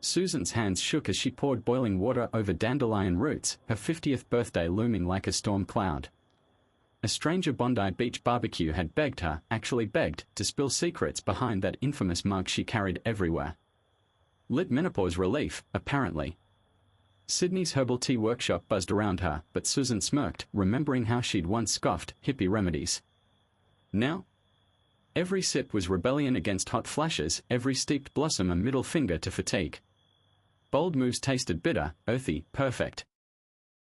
Susan's hands shook as she poured boiling water over dandelion roots, her 50th birthday looming like a storm cloud. A stranger Bondi Beach barbecue had begged her, actually begged, to spill secrets behind that infamous mug she carried everywhere. Lit menopause relief, apparently. Sydney's herbal tea workshop buzzed around her, but Susan smirked, remembering how she'd once scoffed, hippie remedies. Now? Every sip was rebellion against hot flashes, every steeped blossom a middle finger to fatigue. Bold moves tasted bitter, earthy, perfect.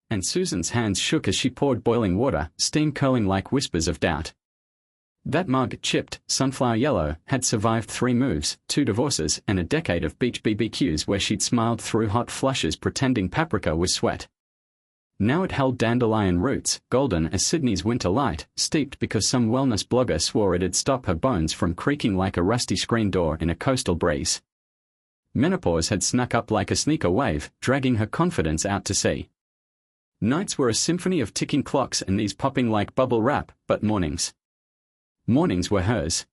And Susan's hands shook as she poured boiling water, steam curling like whispers of doubt. That mug, chipped, sunflower yellow, had survived 3 moves, 2 divorces, and a decade of beach BBQs where she'd smiled through hot flushes pretending paprika was sweat. Now it held dandelion roots, golden as Sydney's winter light, steeped because some wellness blogger swore it'd stop her bones from creaking like a rusty screen door in a coastal breeze. Menopause had snuck up like a sneaker wave, dragging her confidence out to sea. Nights were a symphony of ticking clocks and knees popping like bubble wrap, but mornings. Mornings were hers.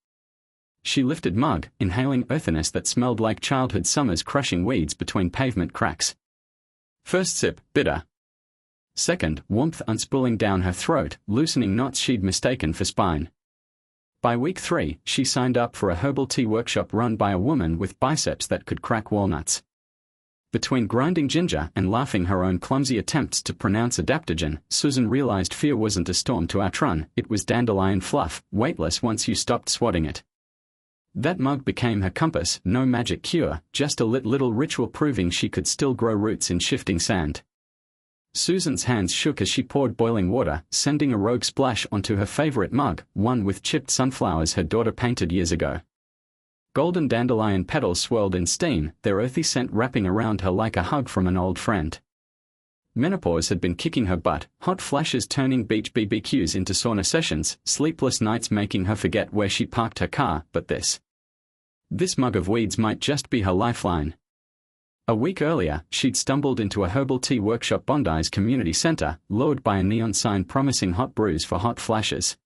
She lifted mug, inhaling earthiness that smelled like childhood summers crushing weeds between pavement cracks. First sip, bitter. Second, warmth unspooling down her throat, loosening knots she'd mistaken for spine. By week 3, she signed up for a herbal tea workshop run by a woman with biceps that could crack walnuts. Between grinding ginger and laughing her own clumsy attempts to pronounce adaptogen, Susan realized fear wasn't a storm to outrun, it was dandelion fluff, weightless once you stopped swatting it. That mug became her compass, no magic cure, just a little ritual proving she could still grow roots in shifting sand. Susan's hands shook as she poured boiling water, sending a rogue splash onto her favorite mug, one with chipped sunflowers her daughter painted years ago. Golden dandelion petals swirled in steam, their earthy scent wrapping around her like a hug from an old friend. Menopause had been kicking her butt, hot flashes turning beach BBQs into sauna sessions, sleepless nights making her forget where she parked her car, but this mug of weeds might just be her lifeline. A week earlier, she'd stumbled into a herbal tea workshop Bondi's community center, lured by a neon sign promising hot brews for hot flashes.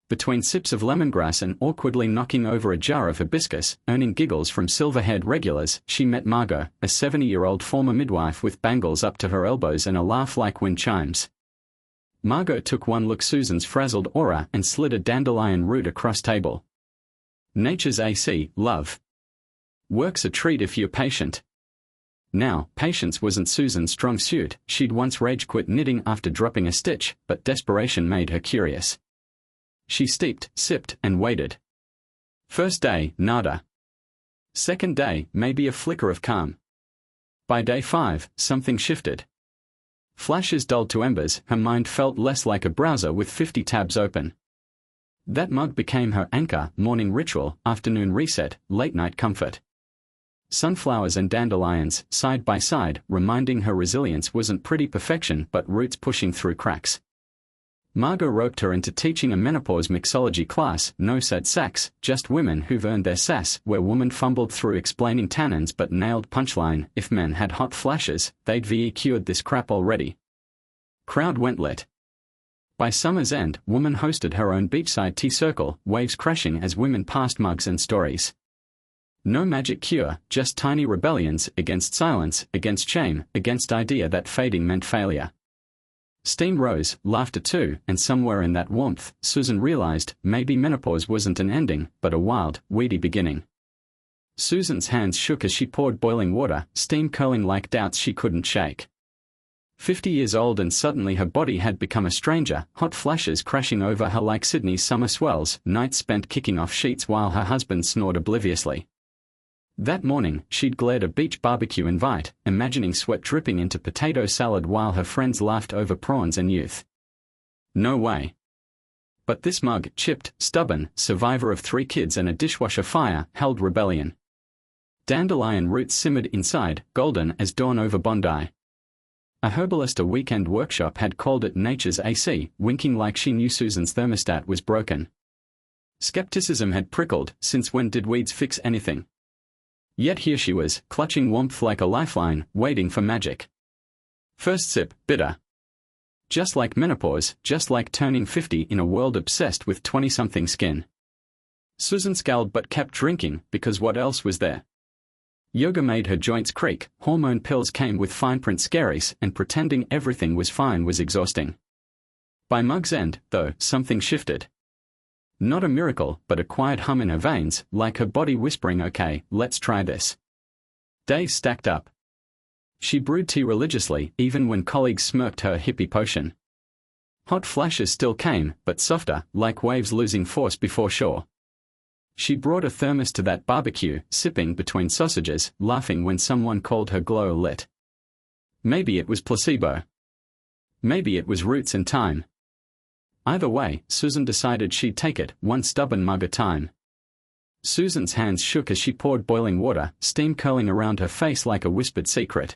Between sips of lemongrass and awkwardly knocking over a jar of hibiscus, earning giggles from silver-haired regulars, she met Margot, a 70-year-old former midwife with bangles up to her elbows and a laugh like wind chimes. Margot took one look Susan's frazzled aura and slid a dandelion root across table. Nature's AC, love. Work's a treat if you're patient. Now, patience wasn't Susan's strong suit, she'd once rage-quit knitting after dropping a stitch, but desperation made her curious. She steeped, sipped, and waited. First day, nada. Second day, maybe a flicker of calm. By day 5, something shifted. Flashes dulled to embers, her mind felt less like a browser with 50 tabs open. That mug became her anchor, morning ritual, afternoon reset, late-night comfort. Sunflowers and dandelions, side by side, reminding her resilience wasn't pretty perfection but roots pushing through cracks. Margot roped her into teaching a menopause mixology class, no sad sacks, just women who've earned their sass, where woman fumbled through explaining tannins but nailed punchline, if men had hot flashes, they'd VE-cured this crap already. Crowd went lit. By summer's end, woman hosted her own beachside tea circle, waves crashing as women passed mugs and stories. No magic cure, just tiny rebellions, against silence, against shame, against idea that fading meant failure. Steam rose, laughter too, and somewhere in that warmth, Susan realized, maybe menopause wasn't an ending, but a wild, weedy beginning. Susan's hands shook as she poured boiling water, steam curling like doubts she couldn't shake. 50 years old and suddenly her body had become a stranger, hot flashes crashing over her like Sydney's summer swells, nights spent kicking off sheets while her husband snored obliviously. That morning, she'd glared a beach barbecue invite, imagining sweat dripping into potato salad while her friends laughed over prawns and youth. No way. But this mug, chipped, stubborn, survivor of 3 kids and a dishwasher fire, held rebellion. Dandelion roots simmered inside, golden as dawn over Bondi. A herbalist a weekend workshop had called it nature's AC, winking like she knew Susan's thermostat was broken. Skepticism had prickled, since when did weeds fix anything? Yet here she was, clutching warmth like a lifeline, waiting for magic. First sip, bitter. Just like menopause, just like turning 50 in a world obsessed with 20-something skin. Susan scowled but kept drinking, because what else was there? Yoga made her joints creak, hormone pills came with fine print scaries, and pretending everything was fine was exhausting. By Mug's end, though, something shifted. Not a miracle, but a quiet hum in her veins, like her body whispering, "Okay, let's try this." Days stacked up. She brewed tea religiously, even when colleagues smirked her hippie potion. Hot flashes still came, but softer, like waves losing force before shore. She brought a thermos to that barbecue, sipping between sausages, laughing when someone called her glow lit. Maybe it was placebo. Maybe it was roots and time. Either way, Susan decided she'd take it, one stubborn mug at a time. Susan's hands shook as she poured boiling water, steam curling around her face like a whispered secret.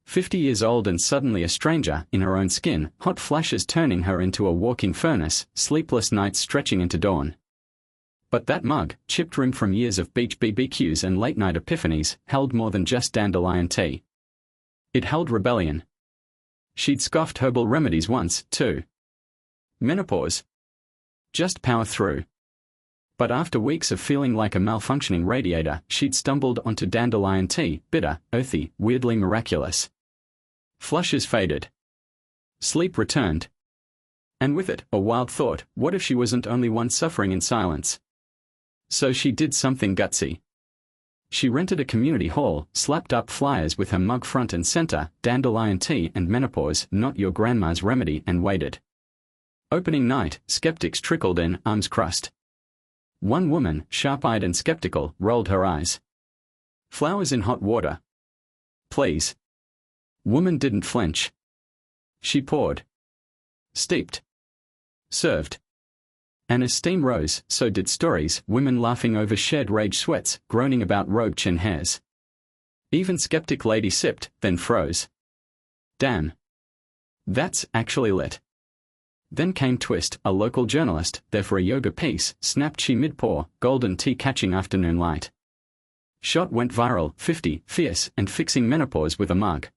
50 years old and suddenly a stranger, in her own skin, hot flashes turning her into a walking furnace, sleepless nights stretching into dawn. But that mug, chipped rim from years of beach BBQs and late-night epiphanies, held more than just dandelion tea. It held rebellion. She'd scoffed herbal remedies once, too. Menopause? Just power through. But after weeks of feeling like a malfunctioning radiator, she'd stumbled onto dandelion tea, bitter, earthy, weirdly miraculous. Flushes faded. Sleep returned. And with it, a wild thought: what if she wasn't only one suffering in silence? So she did something gutsy. She rented a community hall, slapped up flyers with her mug front and center, dandelion tea and menopause, not your grandma's remedy, and waited. Opening night, skeptics trickled in, arms crossed. One woman, sharp-eyed and skeptical, rolled her eyes. "Flowers in hot water? Please." Woman didn't flinch. She poured. Steeped. Served. And as steam rose, so did stories, women laughing over shared rage sweats, groaning about robed chin hairs. Even skeptic lady sipped, then froze. Damn. That's actually lit. Then came Twist, a local journalist, there for a yoga piece, snapped she mid-pour, golden tea catching afternoon light. Shot went viral, 50, fierce, and fixing menopause with a mug.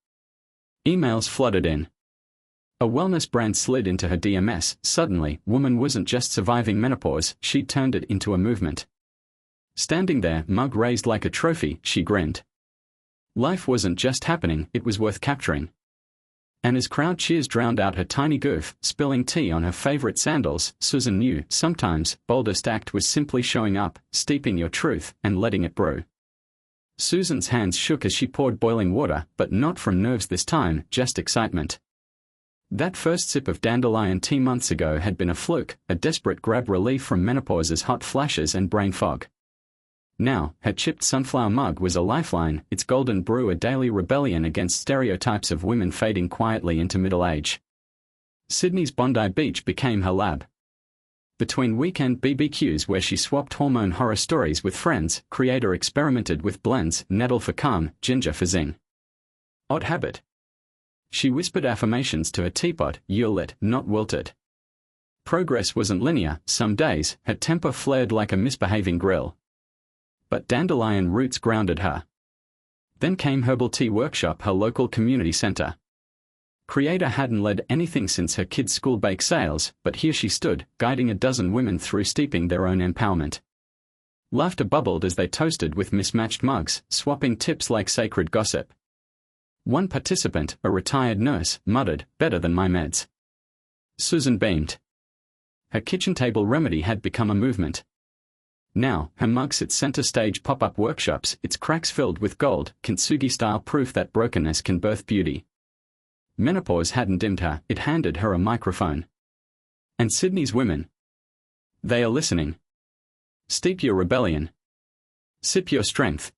Emails flooded in. A wellness brand slid into her DMS. Suddenly, woman wasn't just surviving menopause, she'd turned it into a movement. Standing there, mug raised like a trophy, she grinned. Life wasn't just happening, it was worth capturing. And as crowd cheers drowned out her tiny goof, spilling tea on her favorite sandals, Susan knew, sometimes, boldest act was simply showing up, steeping your truth, and letting it brew. Susan's hands shook as she poured boiling water, but not from nerves this time, just excitement. That first sip of dandelion tea months ago had been a fluke, a desperate grab relief from menopause's hot flashes and brain fog. Now, her chipped sunflower mug was a lifeline, its golden brew a daily rebellion against stereotypes of women fading quietly into middle age. Sydney's Bondi Beach became her lab. Between weekend BBQs where she swapped hormone horror stories with friends, creator experimented with blends, nettle for calm, ginger for zing. Odd habit. She whispered affirmations to her teapot, "You're lit, not wilted." Progress wasn't linear, some days, her temper flared like a misbehaving grill. But dandelion roots grounded her. Then came herbal tea workshop, her local community center. Creator hadn't led anything since her kids' school bake sales, but here she stood, guiding a dozen women through steeping their own empowerment. Laughter bubbled as they toasted with mismatched mugs, swapping tips like sacred gossip. One participant, a retired nurse, muttered, "Better than my meds." Susan beamed. Her kitchen table remedy had become a movement. Now, her mug sits center stage pop-up workshops, its cracks filled with gold, kintsugi-style proof that brokenness can birth beauty. Menopause hadn't dimmed her, it handed her a microphone. And Sydney's women. They are listening. Steep your rebellion. Sip your strength.